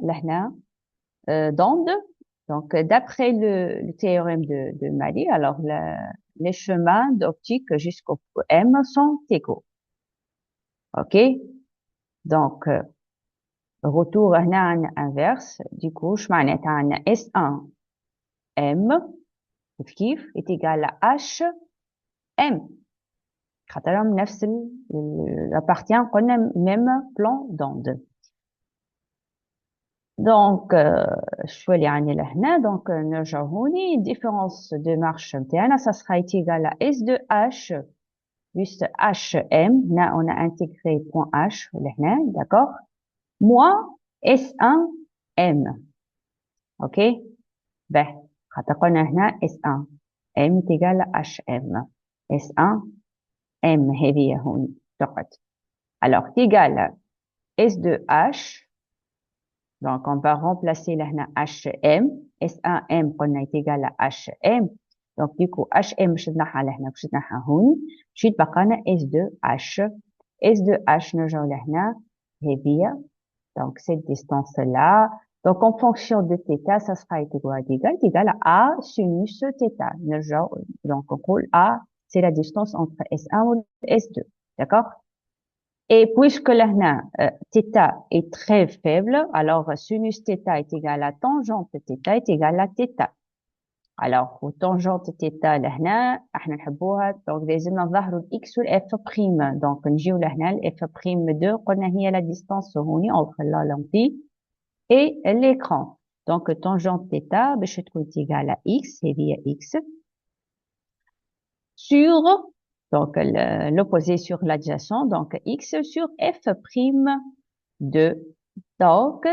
là, d'onde. Donc, d'après le théorème de Mali, alors les chemins d'optique jusqu'au M sont égaux. OK? Donc, retour هنا inverse. Du coup, je معناتها عندنا S1 M كيف est égal à H M. خاطرهم نفس appartient قلنا même plan d'onde. Donc, شو اللي يعني لهنا donc نرجعوا هوني différence de marche نتاعنا ça sera égal à S2H plus HM. Là, on a intégré point H لهنا, d'accord, moins S1M. OK, ben خاطر قلنا هنا S1 M est égal à HM. S1 M هذه هون فقط. alors égal à S2H. Donc, on va remplacer là HM. S1M قلنا est égal à HM. Donc, du coup, HM مش نحا لهنا مش نحا هون. مشيت بقانا S2H. S2H نرجعوا لهنا هذه. Donc, cette distance-là. Donc, en fonction de θ, ça sera égal à A sinus θ. نرجعوا. Donc, on coule A, c'est la distance entre S1 et S2. D'accord? Et puisque là, θ est très faible, alors sinus θ est égal à tangente θ est égal à θ. Alors, tangente θ لهنا احنا نحبوها donc لازم نظهروا الاكس والاف بريم. donc نجيو لهنا الاف بريم 2 قلنا هي la distance هوني entre la lentille et l'écran. donc tangente θ باش تكون égal à x هي x sur donc l'opposé sur l'adjacent, donc x sur f prime 2. Donc,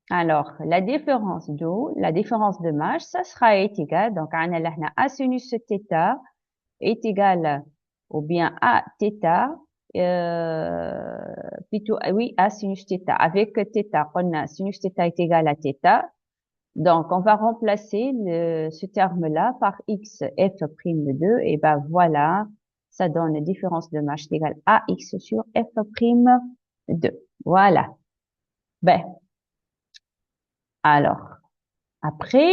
alors, la différence d'eau, la différence de marche, ça sera égal. Donc, on a là A sinus θ est égal ou bien à θ, plutôt, oui, A sinus θ. Avec θ, on a sinus θ est égal à θ. Donc, on va remplacer ce terme-là par x f prime 2. Et ben voilà, ça donne une différence de marche égale à x sur f prime 2. Voilà. Ben, alors, après,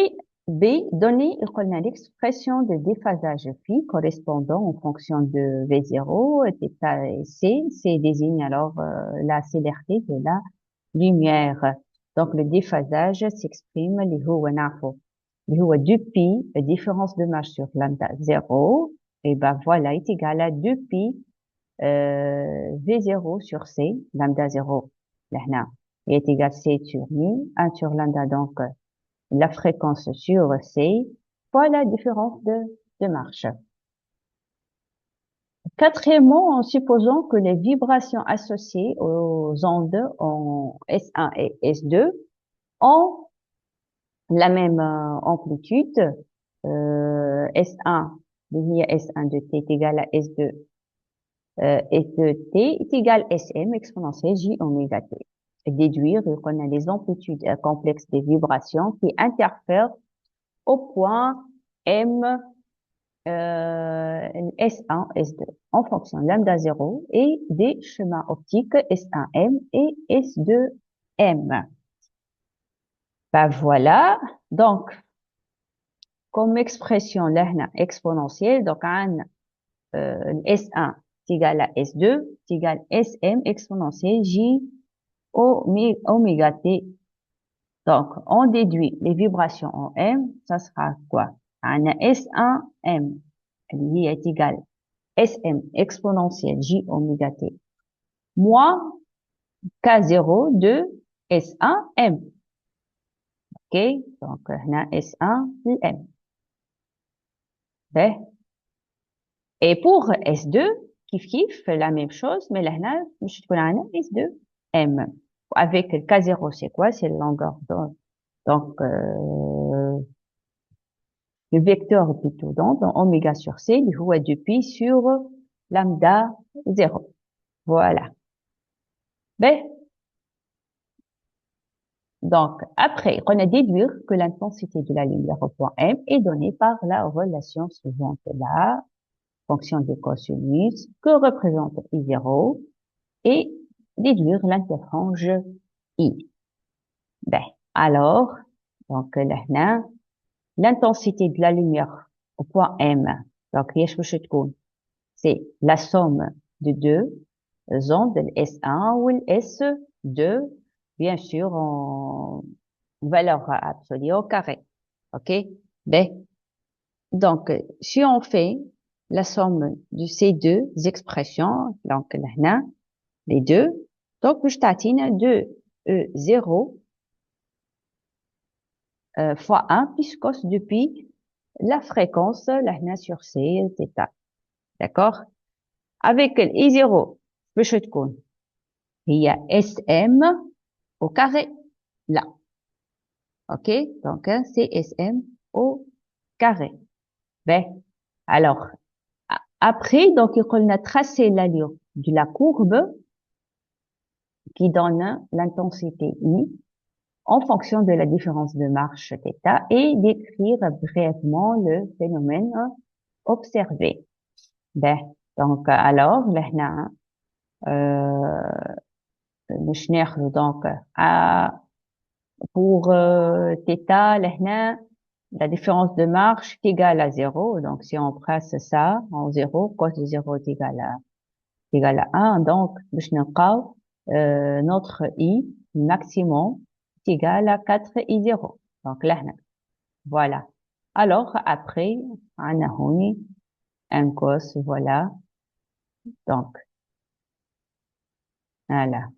B, donner l'expression de déphasage phi correspondant en fonction de V0, θ et C désigne alors la célérité de la lumière. Donc, le déphasage s'exprime اللي هو 2pi, la différence de marche sur lambda 0, et ben voilà, est égal à 2pi V0 sur C, lambda 0, là, est égal à C sur mi, 1 sur lambda, donc la fréquence sur C, voilà la différence de marche. Quatrièmement, en supposant que les vibrations associées aux ondes en S1 et S2 ont la même amplitude, S1, S1 de T est égal à S2, S de T est égal à Sm exponentielle J oméga T. Déduire qu'on a les amplitudes complexes des vibrations qui interfèrent au point M S1, S2 en fonction de lambda 0 et des chemins optiques S1M et S2M. Ben voilà, donc comme expression là exponentielle, donc S1 est égal à S2 est égal à Sm exponentielle J oméga T. Donc, on déduit les vibrations en M, ça sera quoi? On a S1M, qui est égal à Sm exponentielle J oméga T, moins K0 de S1M. OK? Donc, on a S1 M. Et pour S2, kif, la même chose, mais là, je te connais S2M. Avec le K0, c'est quoi? C'est la longueur d'onde. Donc, le vecteur plutôt d'onde, oméga sur C, du coup, est 2pi sur lambda 0. Voilà. Ben, donc, après, on a déduire que l'intensité de la lumière au point M est donnée par la relation suivante là, fonction de cosinus, que représente I0, et déduire l'interfrange I. Ben, alors, donc là, l'intensité de la lumière au point M. Donc, c'est la somme de deux ondes, le S1 ou le S2, bien sûr, en valeur absolue au carré. OK? Ben, donc, si on fait la somme de ces deux expressions, donc là, les deux, donc je t'atteigne 2E0 fois 1 plus cos depuis la fréquence là sur C θ. D'accord? Avec I0 باش تكون هي SM au carré là. OK? Donc c'est SM au carré. Ben, alors après donc on a tracé l'allure de la courbe qui donne l'intensité I en fonction de la différence de marche θ et décrire brièvement le phénomène observé. Ben, donc alors là باش ناخذ donc pour θ لهنا la différence de marche est égale à 0. Donc si on trace ça en 0, cos de 0 est égal à 1. Donc باش نلقاو notre i maximum est égal à 4i0. Donc là voilà. Alors après عندنا هوني un cos, voilà. Donc voilà.